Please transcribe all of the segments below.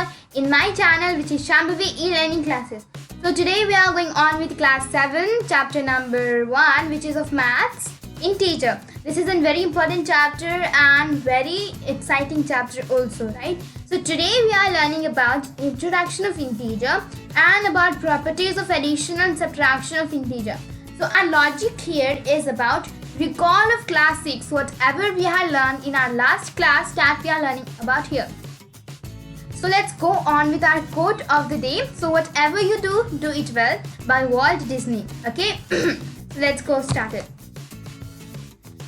all in my channel, which is Shambhavi e-learning classes. So today we are going on with class 7, chapter number 1, which is of maths, integer. This is a very important chapter and very exciting chapter also, right? So today we are learning about introduction of integer and about properties of addition and subtraction of integer. So our logic here is about recall of class 6, whatever we have learned in our last class that we are learning about here. So let's go on with our quote of the day. So whatever you do, do it well, by Walt Disney. Okay, so let's go start it.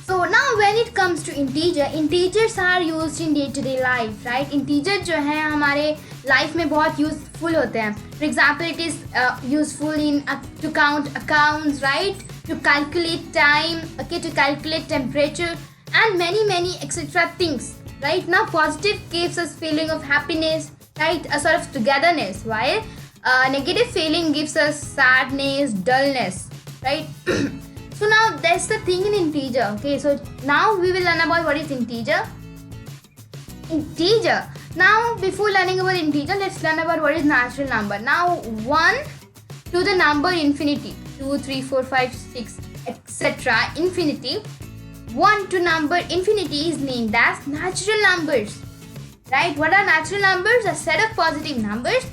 So now when it comes to integer, integers are used in day-to-day life, right? Integer जो है हमारे life में बहुत useful होते हैं. For example, it is useful in to count accounts, right? To calculate time, okay, to calculate temperature, and many etc. things. Right now, positive gives us feeling of happiness, right? A sort of togetherness, while negative feeling gives us sadness, dullness, right? So now that's the thing in integer. Okay, so now we will learn about what is integer. Integer. Now before learning about integer, let's learn about what is natural number. Now 1 to the number infinity, 2, 3, 4, 5, 6, etc. infinity. 1 to number infinity is named as natural numbers, right? What are natural numbers? A set of positive numbers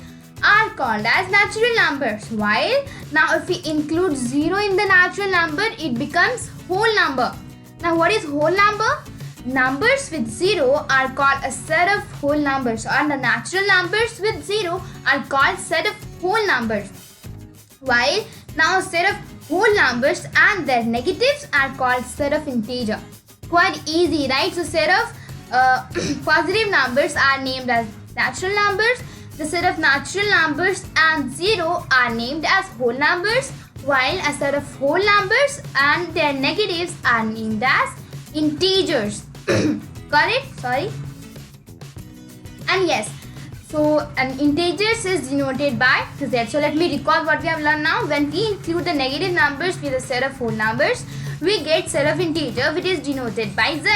are called as natural numbers. While now if we include 0 in the natural number, it becomes whole number. Now what is whole number? Numbers with 0 are called a set of whole numbers, and the natural numbers with 0 are called set of whole numbers. While now set of whole numbers and their negatives are called set of integer. Quite easy, right? So set of positive numbers are named as natural numbers. The set of natural numbers and 0 are named as whole numbers, while a set of whole numbers and their negatives are named as integers. Got it? Sorry. And yes, so an integers is denoted by z. So let me recall what we have learned now. When we include the negative numbers with a set of whole numbers, we get set of integer, which is denoted by z.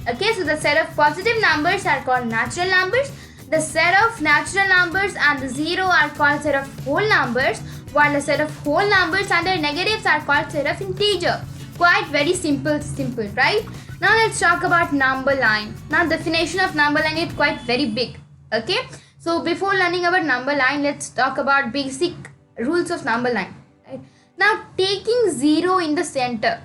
Okay, so the set of positive numbers are called natural numbers. The set of natural numbers and the 0 are called set of whole numbers, while the set of whole numbers and their negatives are called set of integer. Quite very simple, right? Now let's talk about number line. Now definition of number line is quite very big. Okay, so before learning about number line, let's talk about basic rules of number line. Right? Now taking 0 in the center,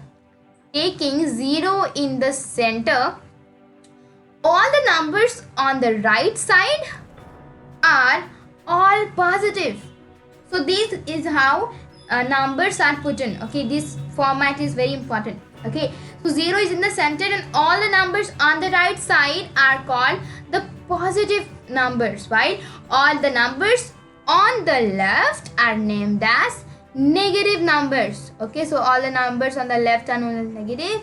all the numbers on the right side are all positive. So this is how numbers are put in. Okay, this format is very important. Okay, so 0 is in the center and all the numbers on the right side are called the positive numbers, right? All the numbers on the left are named as negative numbers. Okay, so all the numbers on the left are known as negative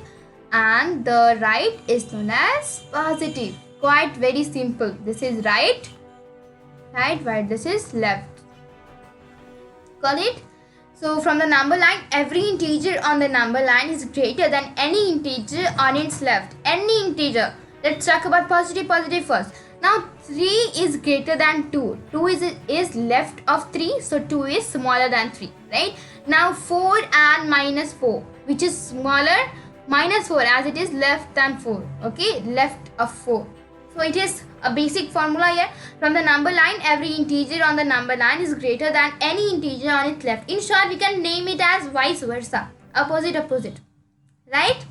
and the right is known as positive. Quite very simple. This is right, right, this is left. Got it? So from the number line, every integer on the number line is greater than any integer on its left. Any integer. Let's talk about positive first. Now 3 is greater than 2. 2 is left of 3, so 2 is smaller than 3, right? Now 4 and minus 4, which is smaller, minus 4 as it is left than 4. Okay, left of 4. So it is a basic formula here. From the number line, every integer on the number line is greater than any integer on its left. In short, we can name it as vice versa. Opposite. Right?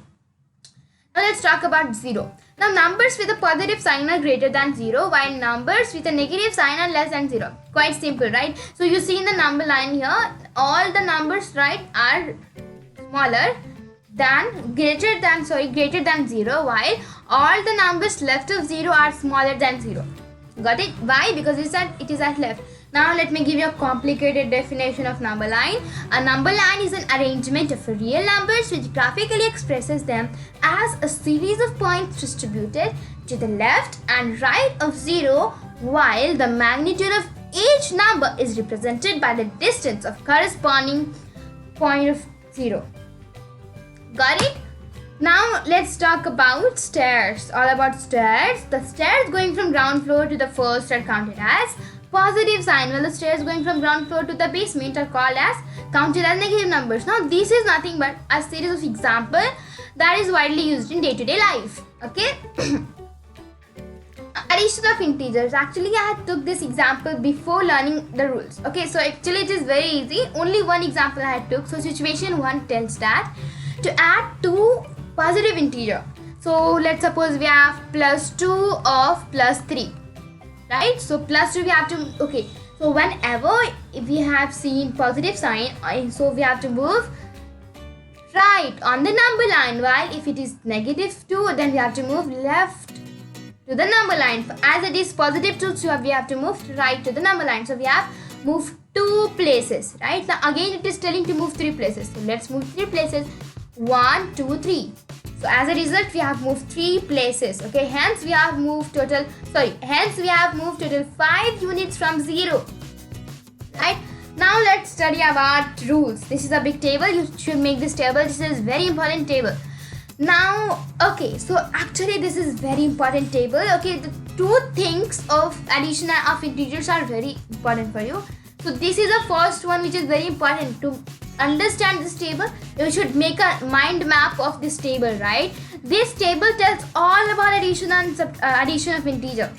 Now let's talk about 0. Now numbers with a positive sign are greater than 0, while numbers with a negative sign are less than 0. Quite simple, right? So you see in the number line here, all the numbers right are smaller than greater than 0, while all the numbers left of 0 are smaller than 0. Got it? Why? Because it is at left. Now let me give you a complicated definition of number line. A number line is an arrangement of real numbers which graphically expresses them as a series of points distributed to the left and right of 0, while the magnitude of each number is represented by the distance of corresponding point of 0. Got it? Now let's talk about stairs. All about stairs. The stairs going from ground floor to the first are counted as positive sign, while the stairs going from ground floor to the basement are called as counted as negative numbers. Now this is nothing but a series of example that is widely used in day-to-day life. Okay. Addition of integers. Actually, I had took this example before learning the rules. Okay, so actually it is very easy. Only one example I had took. So situation 1 tells that to add two positive integer. So let's suppose we have plus 2 of plus 3. Right? So plus 2 we have to, okay. So whenever we have seen positive sign, so we have to move right on the number line, while if it is negative 2, then we have to move left to the number line. As it is positive 2, so we have to move right to the number line. So we have moved 2 places, right? Now again it is telling to move 3 places. So let's move 3 places. 1, 2, 3. So as a result, we have moved 3 places. Okay, hence we have moved total 5 units from 0. Right? Now let's study about rules. This is a big table. You should make this table. This is very important table. Now, okay, so actually this is very important table. Okay, the two things of addition of integers are very important for you. So this is the first one which is very important. To understand this table, you should make a mind map of this table, right? This table tells all about addition and addition of integer,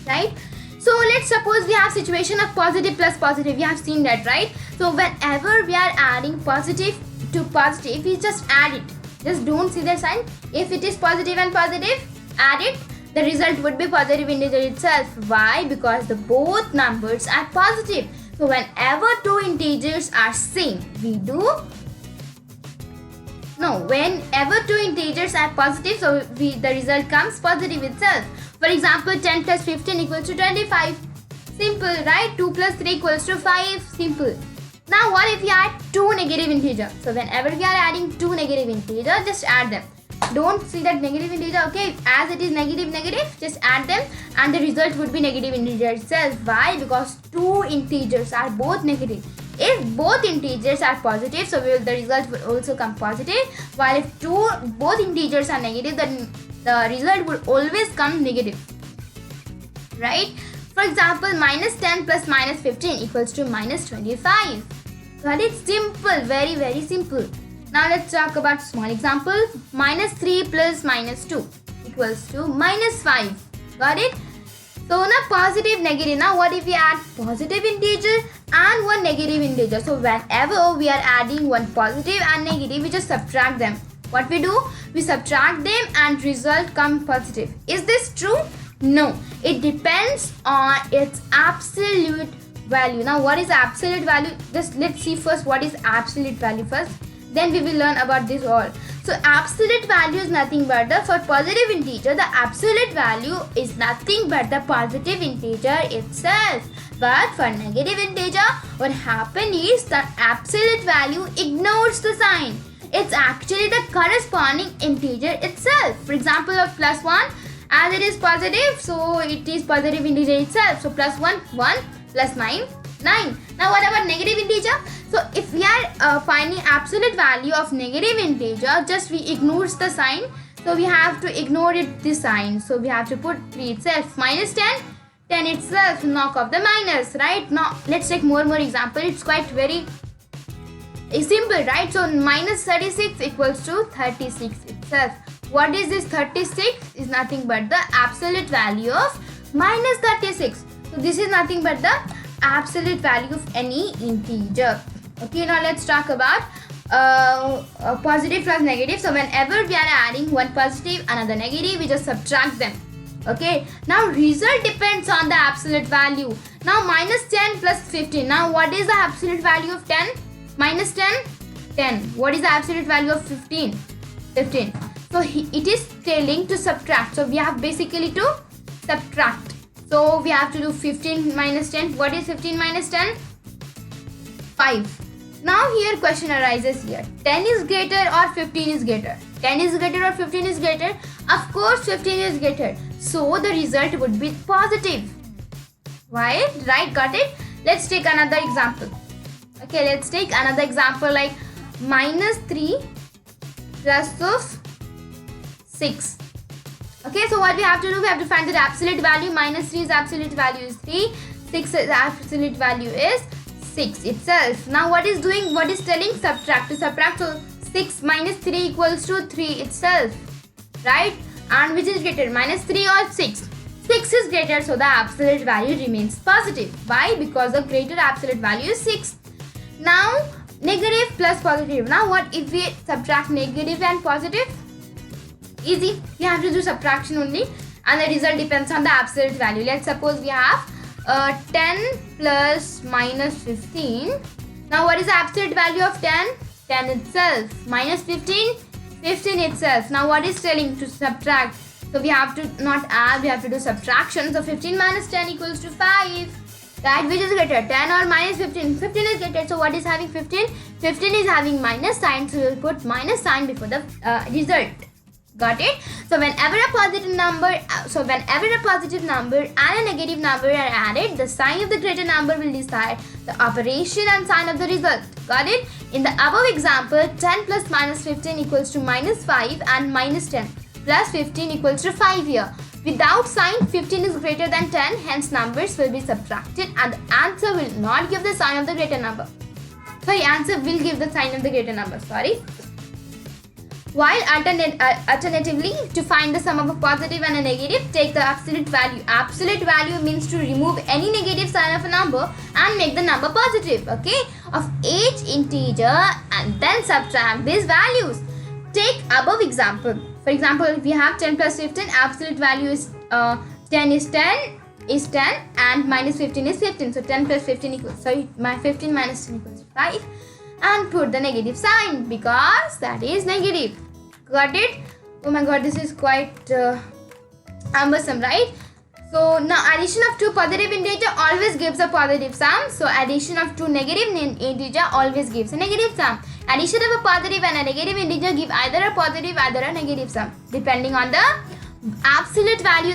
right? So let's suppose we have situation of positive plus positive. We have seen that, right? So whenever we are adding positive to positive, we just add it. Just don't see the sign. If it is positive and positive, add it. The result would be positive integer itself. Why? Because the both numbers are positive. So whenever two integers are same, whenever two integers are positive, so the result comes positive itself. For example, 10 plus 15 equals to 25. Simple, right? 2 plus 3 equals to 5. Simple. Now what if we add two negative integers? So whenever we are adding two negative integers, just add them. Don't see that negative integer, okay? As it is negative, just add them and the result would be negative integer itself. Why? Because two integers are both negative. If both integers are positive, so the result will also come positive. While if both integers are negative, then the result would always come negative. Right? For example, minus 10 plus minus 15 equals to minus 25. Got it? Simple, very, very simple. Now let's talk about small example. Minus 3 plus minus 2 equals to minus 5. Got it? So now positive, negative. Now what if we add positive integer and one negative integer? So whenever we are adding one positive and negative, we just subtract them. What we do? We subtract them and result come positive. Is this true? No. It depends on its absolute value. Now what is absolute value? Just let's see first what is absolute value first. Then we will learn about this all. So absolute value is nothing but for positive integer, the absolute value is nothing but the positive integer itself. But for negative integer, what happens is the absolute value ignores the sign. It's actually the corresponding integer itself. For example, of plus 1, as it is positive, so it is positive integer itself. So plus 1, 1, plus 9, 9. Now what about negative integer? So if we are finding absolute value of negative integer, just we ignores the sign. So we have to ignore this sign. So we have to put 3 itself. Minus 10, 10 itself, knock off the minus, right? Now let's take more example. It's quite very simple, right? So minus 36 equals to 36 itself. What is this 36? Is nothing but the absolute value of minus 36. So this is nothing but the absolute value of any integer. Okay, now let's talk about positive plus negative. So whenever we are adding one positive, another negative, we just subtract them. Okay, now result depends on the absolute value. Now minus 10 plus 15. Now what is the absolute value of 10? Minus 10, 10. What is the absolute value of 15? 15. So it is telling to subtract. So we have basically to subtract. So we have to do 15 minus 10. What is 15 minus 10? 5. Now here question arises here. 10 is greater or 15 is greater? 10 is greater or 15 is greater? Of course 15 is greater. So the result would be positive. Why? Right, got it? Let's take another example. Okay, let's take another example like minus 3 plus of 6. Okay, so what we have to do, we have to find the absolute value. Minus 3's absolute value is 3. 6 absolute value is 6 itself. Now what is doing? What is telling? Subtract. To subtract, so 6 minus 3 equals to 3 itself, right? And which is greater, minus 3 or 6? 6 is greater, so the absolute value remains positive. Why? Because the greater absolute value is 6. Now negative plus positive. Now what if we subtract negative and positive? Easy. We have to do subtraction only, and the result depends on the absolute value. Let's suppose we have 10 plus minus 15. Now what is the absolute value of 10? 10 itself. Minus 15? 15 itself. Now what is telling? To subtract. So we have to not add, we have to do subtraction. So 15 minus 10 equals to 5. Right? Which is greater? 10 or minus 15? 15 is greater. So what is having 15? 15 is having minus sign. So we'll put minus sign before the result. Got it? So whenever a positive number and a negative number are added, the sign of the greater number will decide the operation and sign of the result. Got it? In the above example, 10 plus minus 15 equals to minus 5 and minus 10 plus 15 equals to 5 here. Without sign, 15 is greater than 10, hence numbers will be subtracted and the answer will not give the sign of the greater number. Answer will give the sign of the greater number. While alternatively, to find the sum of a positive and a negative, take the absolute value. Absolute value means to remove any negative sign of a number and make the number positive, okay, of each integer, and then subtract these values. Take above example. For example, if we have 10 plus 15, absolute value is 10 is 10 and minus 15 is 15. So 10 plus 15 equals, 15 minus 10 equals 5. And put the negative sign because that is negative. Got it? Oh my god, this is quite cumbersome, right? So now addition of two positive integer always gives a positive sum. So addition of two negative integer always gives a negative sum. Addition of a positive and a negative integer give either a positive either a negative sum depending on the absolute value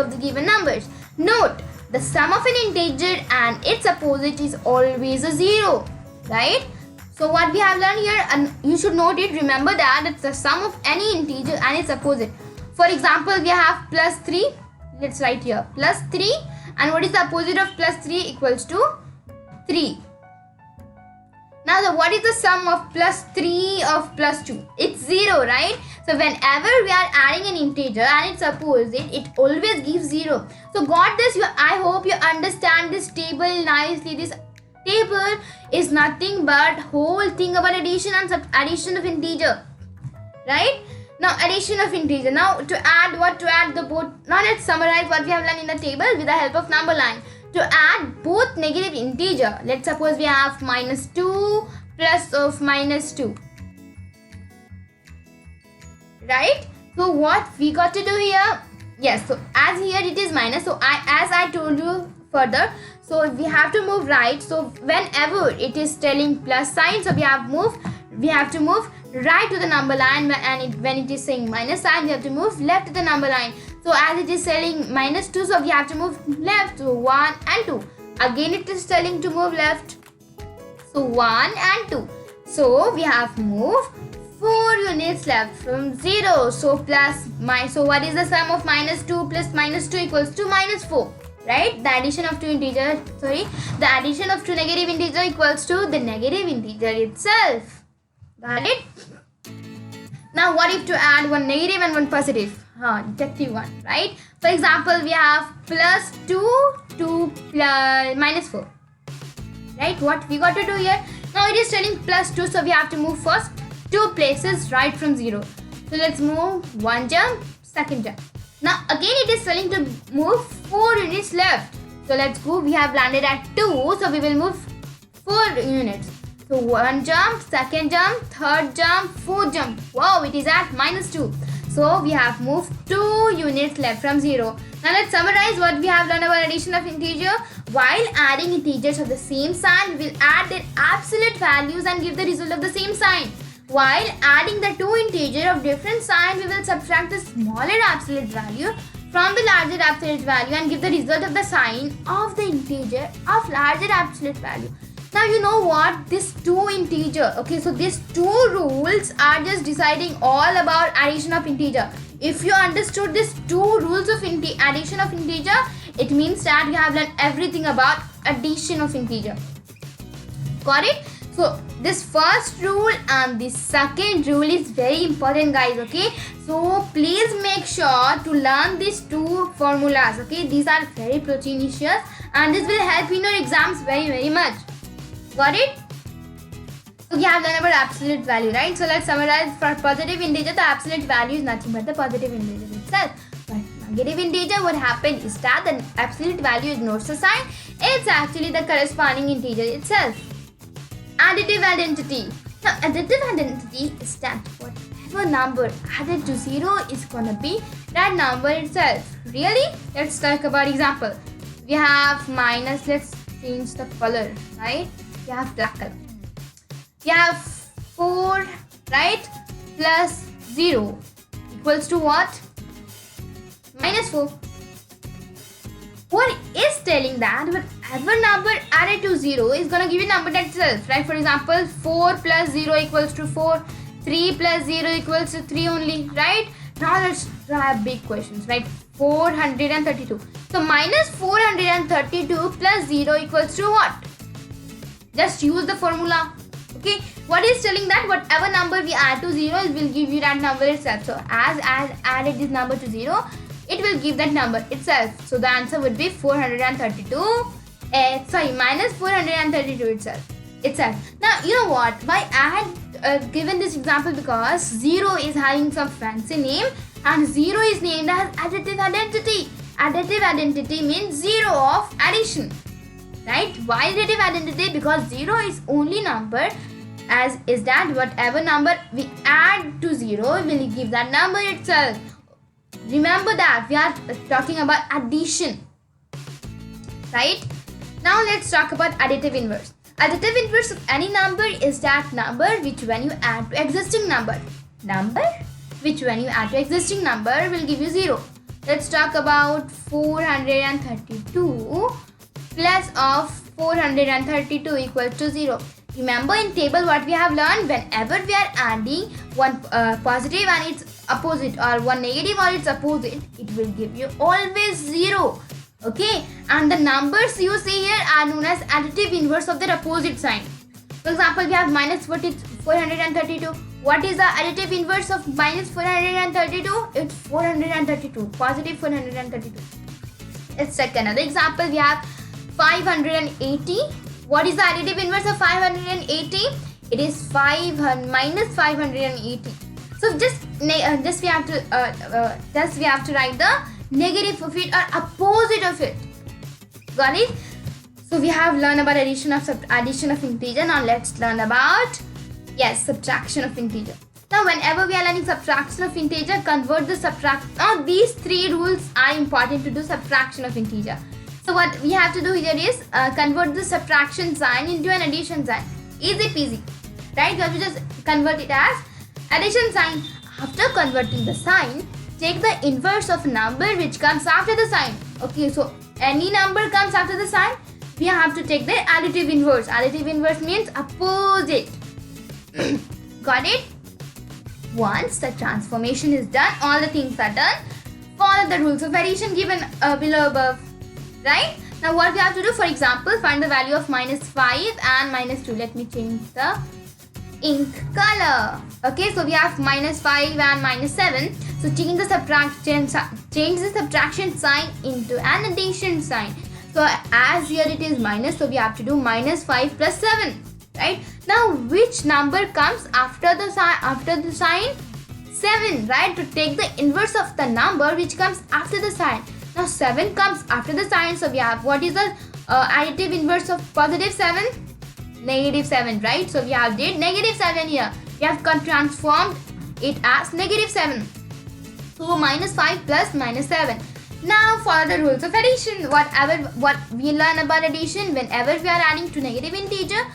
of the given numbers. Note, the sum of an integer and its opposite is always a 0, right? So what we have learned here, and you should note it, remember that it's the sum of any integer and its opposite. For example, we have plus 3, let's write here, plus 3, and what is the opposite of plus 3? Equals to 3. Now what is the sum of plus 3 of plus 2? It's 0, right? So whenever we are adding an integer and its opposite, it always gives 0. So got this? I hope you understand this table nicely. This table is nothing but whole thing about addition and addition of integer, right? Now addition of integer. Now to add the both. Now let's summarize what we have learned in the table with the help of number line. To add both negative integer, let's suppose we have minus 2 plus of minus 2. Right? So what we got to do here? Yes, so as here it is minus. So as I told you further, so we have to move right. So whenever it is telling plus sign, so we have to move right to the number line, and when it is saying minus sign, we have to move left to the number line. So as it is telling minus 2, so we have to move left. So 1 and 2. Again it is telling to move left. So 1 and 2. So we have moved 4 units left from 0. So so what is the sum of minus 2 plus minus 2 equals to minus 4? Right? The addition of two negative integer equals to the negative integer itself. Got it? Now what if to add one negative and one positive? Detective one, right? For example, we have plus 2 plus minus 4. Right? What we got to do here? Now it is telling plus 2, so we have to move first 2 places right from 0. So let's move one jump, second jump. Now again it is telling to move 4 units left. So let's go. We have landed at 2, so we will move 4 units. So one jump, second jump, third jump, fourth jump. Wow, it is at minus 2. So we have moved 2 units left from 0. Now let's summarize what we have learned about addition of integer. While adding integers of the same sign, we will add their absolute values and give the result of the same sign. While adding the two integers of different sign, we will subtract the smaller absolute value from the larger absolute value and give the result of the sign of the integer of larger absolute value. Now you know what? This two integer. Okay, so these two rules are just deciding all about addition of integer. If you understood these two rules of addition of integer, It means that you have learned everything about addition of integer. Got it? So this first rule and the second rule is very important, guys. Okay, so please make sure to learn these two formulas. Okay, these are very proteinicious and this will help you in your exams very much. Got it? So we have learned about absolute value, right? So let's summarize. For positive integer, the absolute value is nothing but the positive integer itself. But negative integer, what happened is that the absolute value ignores the sign. It's actually the corresponding integer itself. Additive identity. Now, additive identity is that whatever number added to 0 is gonna be that number itself. Really? Let's talk about example. We have minus. Let's change the color, right? We have black color. We have 4, right? Plus 0 equals to what? Minus 4. What is telling that whatever number added to 0 is going to give you number that itself, right? For example, 4 plus 0 equals to 4, 3 plus 0 equals to 3 only, right? Now let's try big questions, right? 432. So minus 432 plus 0 equals to what? Just use the formula. Okay, what is telling that whatever number we add to 0 will give you that number itself. So as added this number to 0, it will give that number itself. So the answer would be 432. Minus 432 itself. Now you know what? Why I had given this example because 0 is having some fancy name and 0 is named as additive identity. Additive identity means 0 of addition. Right? Why additive identity? Because 0 is only number as is that whatever number we add to 0 will give that number itself. Remember that we are talking about addition. Right? Now let's talk about additive inverse. Additive inverse of any number is that number which when you add to existing number will give you 0. Let's talk about 432 plus of 432 equals to 0. Remember in table what we have learned, whenever we are adding one positive and its opposite or one negative or its opposite, it will give you always 0. Okay, and the numbers you see here are known as additive inverse of their opposite sign. For example, we have minus 432. What is the additive inverse of minus 432? It's 432, positive 432. Let's take another example. We have 580. What is the additive inverse of 580? It is minus 580. So just we have to write the negative of it or opposite of it. Got it? So we have learned about addition of integer. Now let's learn about subtraction of integer. Now whenever we are learning subtraction of integer, convert the subtract. Now these three rules are important to do subtraction of integer. So what we have to do here is convert the subtraction sign into an addition sign. Easy peasy, right? You have to just convert it as addition sign. After converting the sign, take the inverse of number which comes after the sign. Okay, so any number comes after the sign, we have to take the additive inverse. Additive inverse means opposite. Got it? Once the transformation is done, all the things are done. Follow the rules of addition given below above. Right? Now what we have to do, for example, find the value of minus 5 and minus 2. Let me change the ink color. Okay, so we have minus 5 and minus 7. So change the subtraction sign into an addition sign. So as here it is minus, so we have to do minus 5 plus 7. Right? Now which number comes after the sign? 7, right? To take the inverse of the number which comes after the sign. Now 7 comes after the sign, so we have what is the additive inverse of positive 7? Negative 7, right? So we have did negative 7 here. We have transformed it as negative 7. So minus 5 plus minus 7. Now follow the rules of addition. What we learn about addition, whenever we are adding to negative integer,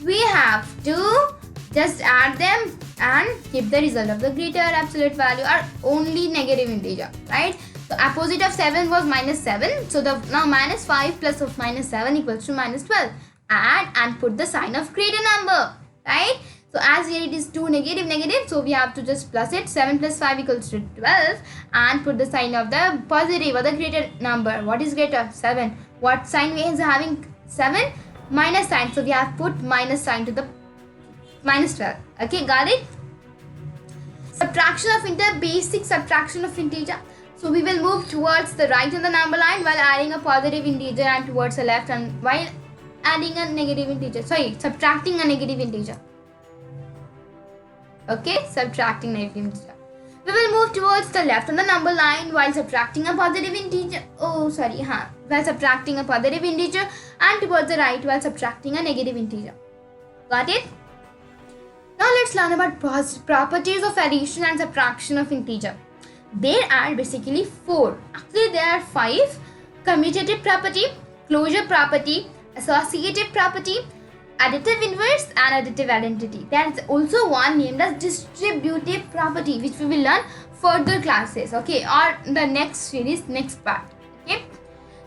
we have to just add them and keep the result of the greater absolute value or only negative integer, right? So opposite of 7 was minus 7. So now minus 5 plus of minus 7 equals to minus 12. Add and put the sign of greater number, right? So as here it is 2 negative negative, so we have to just plus it. 7 plus 5 equals to 12 and put the sign of the positive or the greater number. What is greater? 7. What sign we is having? 7? Minus sign. So we have put minus sign to the minus 12. Okay, got it? Subtraction of integer, basic subtraction of integer. So we will move towards the right on the number line while adding a positive integer, and towards the left and while adding a negative integer. Sorry, subtracting a negative integer. Okay, subtracting negative integer. We will move towards the left on the number line while subtracting a positive integer. While subtracting a positive integer, and towards the right while subtracting a negative integer. Got it? Now let's learn about properties of addition and subtraction of integer. There are basically 4. Actually, there are 5. Commutative property, closure property, associative property, additive inverse, and additive identity. There is also one named as distributive property, which we will learn further classes, okay, or the next series, next part. Okay,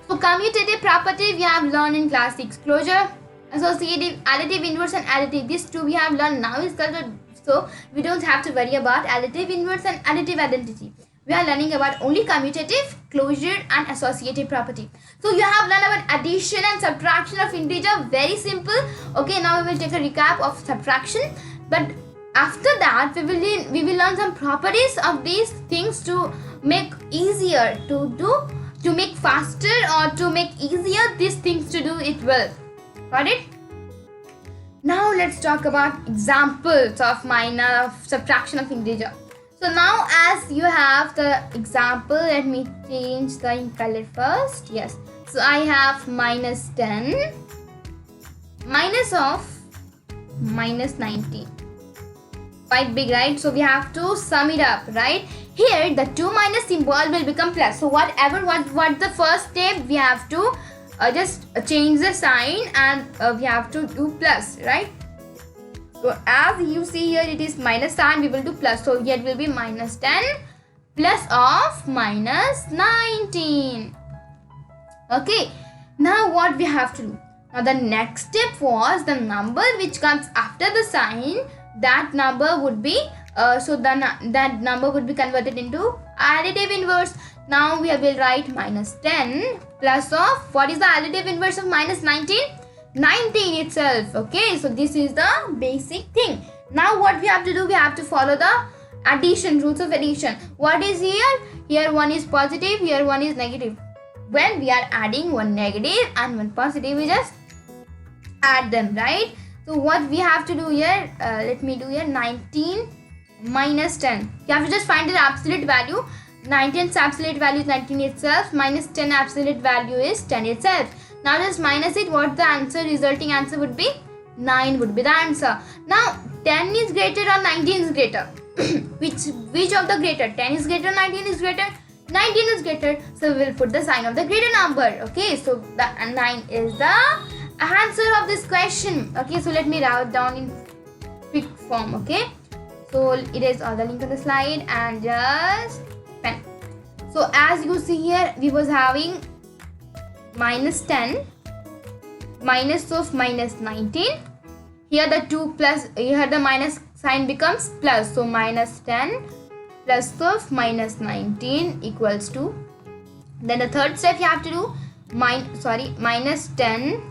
so commutative property we have learned in class 6. Closure, associative, additive inverse, and additive. These two we have learned now itself, so we don't have to worry about additive inverse and additive identity. We are learning about only commutative, closure, and associative property. So you have learned about addition and subtraction of integer. Very simple. Okay, now we will take a recap of subtraction. But after that, we will learn some properties of these things to make easier to do, to make faster, or to make easier these things to do it well. Got it? Now let's talk about examples of minor subtraction of integer. So now as you have the example, let me change the color first. Yes. So I have minus 10 minus of minus 19. Quite big, right? So we have to sum it up, right? Here the 2 minus symbol will become plus. So what the first step, we have to just change the sign, and we have to do plus, right? So as you see here, it is minus sign, we will do plus. So here it will be minus 10 plus of minus 19. Okay, now what we have to do? Now the next step was the number which comes after the sign, that number would be that number would be converted into additive inverse. Now we will write minus 10 plus of, what is the additive inverse of minus 19? 19 itself. Okay, so this is the basic thing. Now what we have to do, we have to follow the addition, rules of addition. What is here? Here one is positive, here one is negative. When we are adding one negative and one positive, we just add them, right? So what we have to do here, let me do here, 19 minus 10. You have to just find the absolute value. 19's absolute value is 19 itself, minus 10 absolute value is 10 itself. Now just minus it. What the answer, resulting answer would be? 9 would be the answer. Now 10 is greater or 19 is greater? which of the greater? 10 is greater, 19 is greater? 19 is greater. So we will put the sign of the greater number. Okay, so the 9 is the answer of this question. Okay, so let me write down in quick form. Okay, so it is the link on the slide and just pen. So as you see here, we was having minus 10 minus of minus 19. Here the 2 plus, here the minus sign becomes plus. So minus 10 plus of minus 19 equals to, then the third step you have to do, minus 10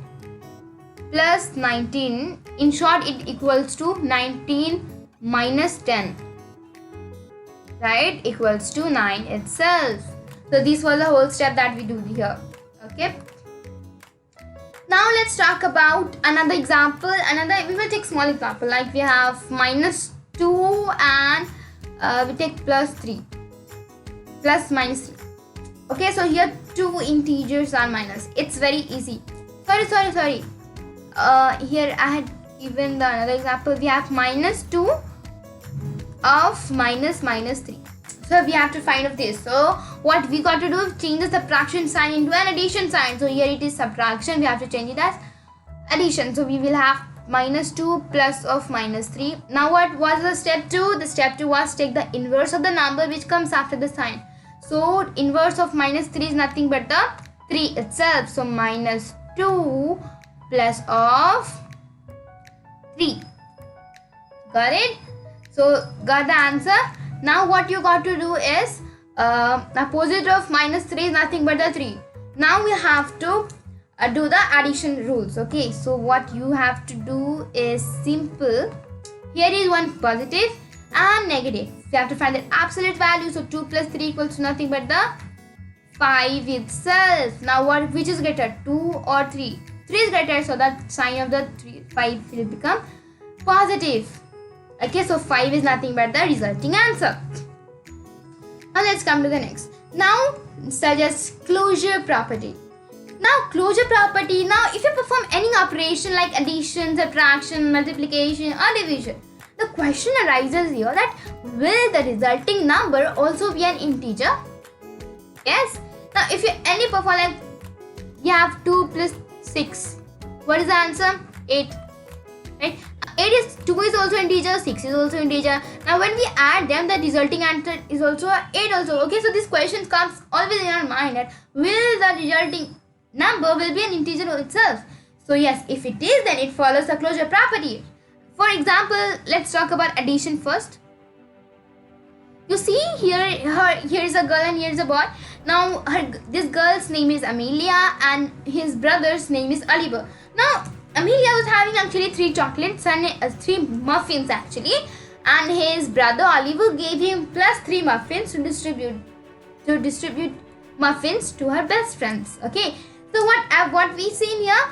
plus 19. In short, it equals to 19 minus 10, right, equals to 9 itself. So this was the whole step that we do here. Okay, now let's talk about another example. We will take small example, like we have minus 2 and we take plus 3, plus minus 3. Okay, so here two integers are minus. It's very easy. Sorry. Here I had given the another example. We have minus 2 of minus 3. So we have to find of this. So what we got to do, change the subtraction sign into an addition sign. So here it is subtraction, we have to change it as addition. So we will have minus 2 plus of minus 3. Now what was the step 2? The step 2 was take the inverse of the number which comes after the sign. So inverse of minus 3 is nothing but the 3 itself. So minus 2 plus of 3. Got it? So got the answer. Now what you got to do is opposite of minus 3 is nothing but the 3. Now we have to do the addition rules. Okay, so what you have to do is simple. Here is one positive and negative. You have to find the absolute value. So 2 plus 3 equals to nothing but the 5 itself. Now what, which is greater, 2 or 3? 3 is greater, so that sign of the 5 will become positive. Okay, so 5 is nothing but the resulting answer. Now let's come to the next. Now suggest closure property. Now closure property, now if you perform any operation like addition, subtraction, multiplication or division, the question arises here that will the resulting number also be an integer? Yes. Now if you any perform like you have 2 plus 6, what is the answer? 8. Right? 2 is also integer, 6 is also integer. Now when we add them, the resulting answer is also 8 also. Okay, so this question comes always in our mind that will the resulting number will be an integer itself. So yes, if it is, then it follows the closure property. For example, let's talk about addition first. You see here is a girl and here is a boy. Now this girl's name is Amelia and his brother's name is Oliver. Now Amelia was having actually 3 chocolates and 3 muffins actually, and his brother Oliver gave him plus 3 muffins to distribute muffins to her best friends. Okay, so what we see here,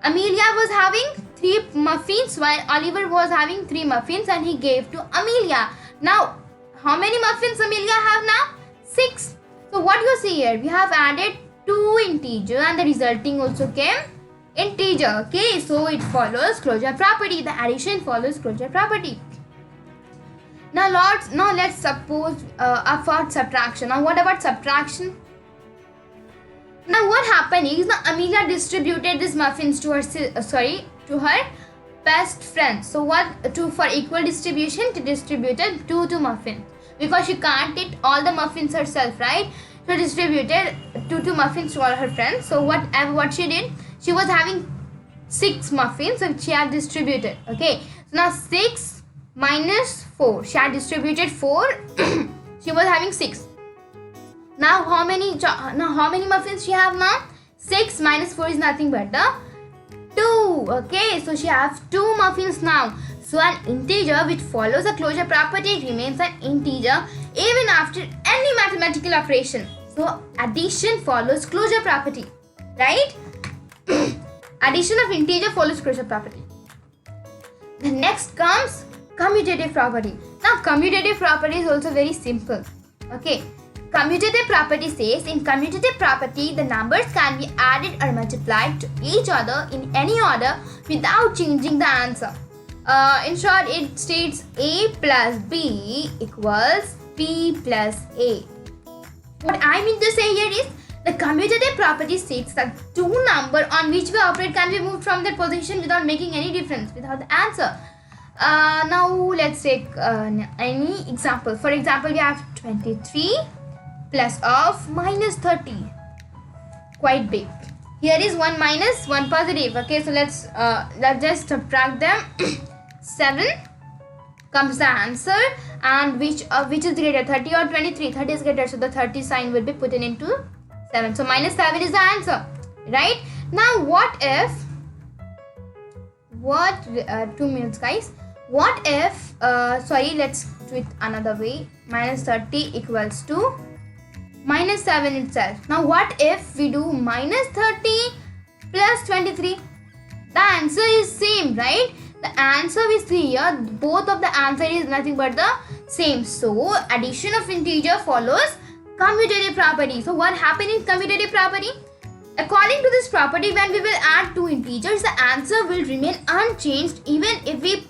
Amelia was having 3 muffins while Oliver was having 3 muffins and he gave to Amelia. Now how many muffins Amelia have now? 6. So what you see here, we have added 2 integer and the resulting also came integer. Okay, so it follows closure property. The addition follows closure property. Now let's suppose about subtraction. Now what about subtraction? Now what happened is, now Amelia distributed these muffins to her best friend. So for equal distribution, she distributed 2 muffins because she can't eat all the muffins herself, right? So distributed 2 muffins to all her friends. So what she did, she was having 6 muffins and she had distributed. Okay, so now 6 minus 4, she had distributed 4. She was having 6. Now how many muffins she have now? 6 minus 4 is nothing but the 2. Okay, so she has 2 muffins now. So an integer which follows a closure property remains an integer even after any mathematical operation. So addition follows closure property, right? Addition of integer follows closure property. The next comes commutative property. Now commutative property is also very simple. Okay, commutative property says in commutative property the numbers can be added or multiplied to each other in any order without changing the answer. In short, it states a plus b equals b plus a. What I mean to say here is the commutative property states that 2 number on which we operate can be moved from their position without making any difference without the answer. Now let's take any example. For example, we have 23 plus of minus 30. Quite big. Here is 1 minus 1 positive. Okay, so let's just subtract them. 7 comes the answer, and which is greater, 30 or 23? 30 is greater, so the 30 sign will be put into 7. So minus 7 is the answer, right? Now what if 2 minutes guys, what if let's do it another way. Minus 30 equals to minus 7 itself. Now what if we do minus 30 plus 23? The answer is same, right? The answer we see here, both of the answer is nothing but the same. So addition of integer follows commutative property. So what happened in commutative property? According to this property, when we will add 2 integers, the answer will remain unchanged even if we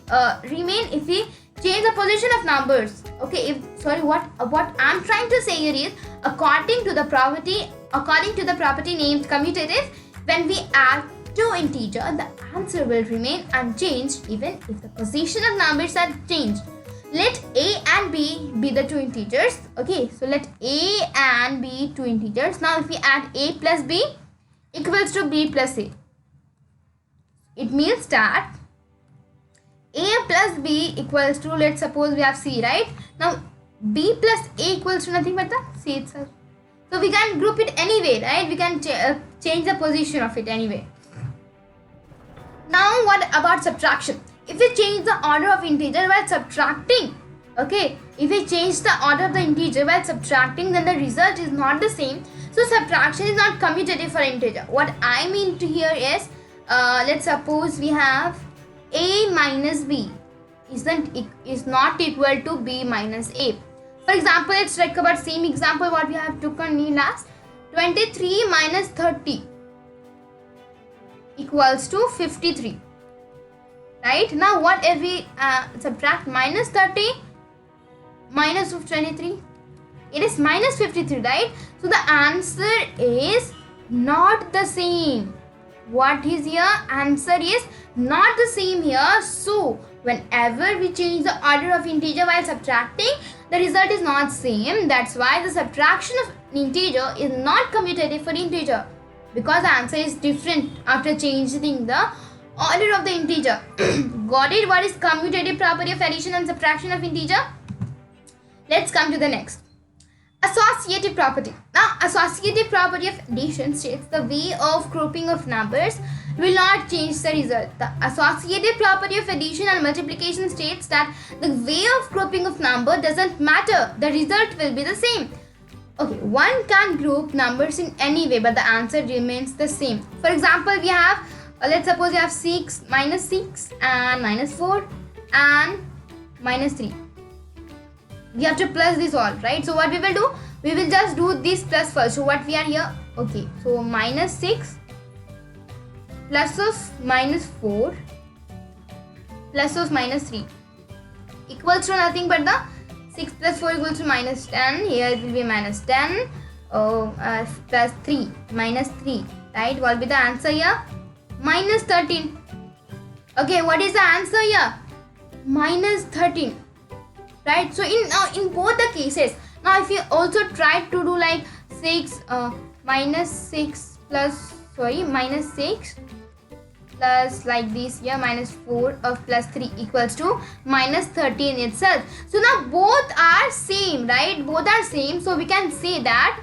change the position of numbers. Okay, what I'm trying to say here is, according to the property named commutative, when we add 2 integers, the answer will remain unchanged even if the position of numbers are changed. Let a and b be the 2 integers. Okay, so let a and b 2 integers. Now if we add a plus b equals to b plus a, it means that a plus plus b equals to, let's suppose we have c, right? Now b plus a equals to nothing but the c itself. So we can group it anyway, right? We can change the position of it anyway. Now what about subtraction? If we change the order of integer while subtracting, okay, if we change the order of the integer while subtracting, then the result is not the same. So subtraction is not commutative for integer. What I mean to here is, let's suppose we have a minus b is not equal to b minus a. For example, let's take about same example what we have took on last. 23 minus 30 equals to 53. Right? Now what if we subtract minus 30 minus of 23? It is minus 53, right? So the answer is not the same. What is here? Answer is not the same here. So whenever we change the order of integer while subtracting, the result is not same. That's why the subtraction of integer is not commutative for integer, because the answer is different after changing the order of the integer. Got it? What is commutative property of addition and subtraction of integer? Let's come to the next. Associative property. Now, associative property of addition states the way of grouping of numbers will not change the result. The associative property of addition and multiplication states that the way of grouping of number doesn't matter. The result will be the same. Okay, one can group numbers in any way, but the answer remains the same. For example, we have, let's suppose we have 6, minus 6 and minus 4 and minus 3. We have to plus this all, right? So what we will do? We will just do this plus first. So what we are here? Okay, so minus 6 plus of minus 4 plus of minus 3 equals to nothing but the 6 plus 4 equals to minus 10. Here it will be minus 10 plus 3, minus 3, right? What will be the answer here? Minus 13. Okay, what is the answer here? Minus 13. Right? So in both the cases, now if you also try to do like 6 minus 6 plus, minus 6 plus like this here, minus 4 of plus 3 equals to minus 13 itself. So now both are same, right? Both are same. So we can say that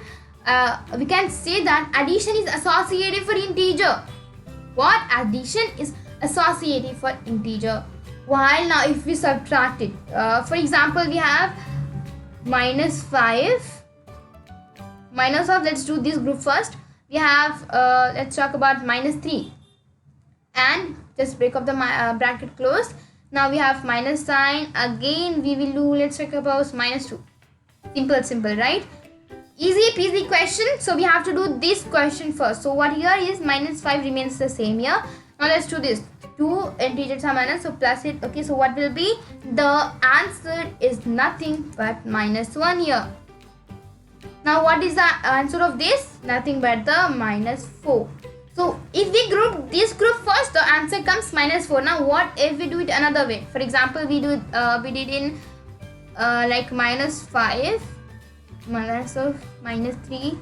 addition is associative for integer. What? Addition is associative for integer. While now if we subtract it, for example, we have minus 5 minus of, let's do this group first. We have, let's talk about minus 3 and just break up the bracket close. Now we have minus sign. Again we will do, let's talk about minus 2. Simple, right? Easy peasy question. So we have to do this question first. So what here is minus 5 remains the same here. Now let's do this. 2 integers are minus, so plus it. Okay, so what will be? The answer is nothing but minus 1 here. Now what is the answer of this? Nothing but the minus 4. So if we group this group first, the answer comes minus 4. Now what if we do it another way? For example, we did in like minus 5 minus of minus 3,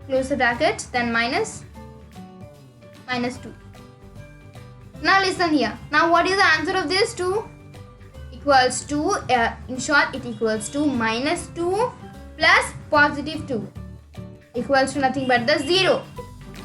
close the bracket, then minus 2. Now listen here. Now what is the answer of this? 2 equals to, in short it equals to minus 2 plus positive 2 equals to nothing but the 0.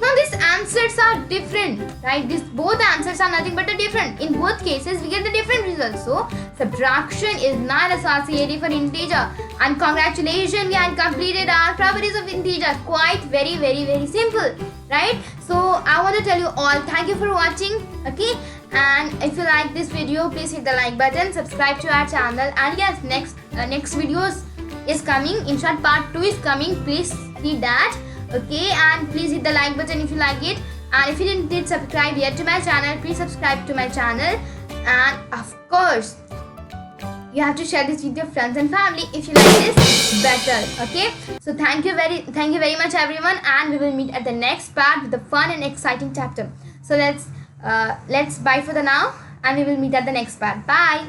Now these answers are different, right? Both answers are nothing but different. In both cases we get the different results. So subtraction is not associative for integer. And congratulations, we have completed our properties of integer. Quite very simple, right? So I want to tell you all, thank you for watching. Okay, and if you like this video, please hit the like button, subscribe to our channel, and yes, next videos is coming. In short, part 2 is coming. Please see that. Okay, and please hit the like button if you like it, and if you didn't subscribe yet to my channel, please subscribe to my channel, and of course you have to share this with your friends and family if you like this better. Okay, so thank you very much everyone, and we will meet at the next part with a fun and exciting chapter. So let's bye for the now, and we will meet at the next part. Bye.